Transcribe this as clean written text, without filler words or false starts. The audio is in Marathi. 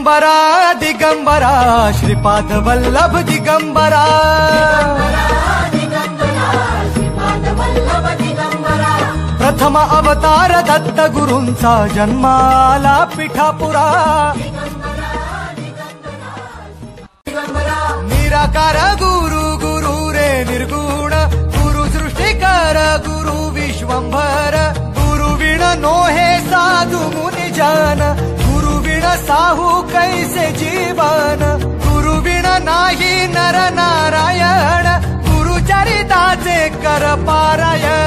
दिगंबरा दिगंबरा श्रीपाद वल्लभ दिगंबरा प्रथम अवतार दत्त गुरूंचा जन्माला पिठापुरा निराकार गुरु गुरु रे निर्गुण गुरु सृष्टिकर गुरु विश्वंभर गुरु विण नोहे साधु मुनि जान गुरु विण साहू कैसे जीवन गुरु विण नाही नर नारायण गुरु चरिताचे कर पारायण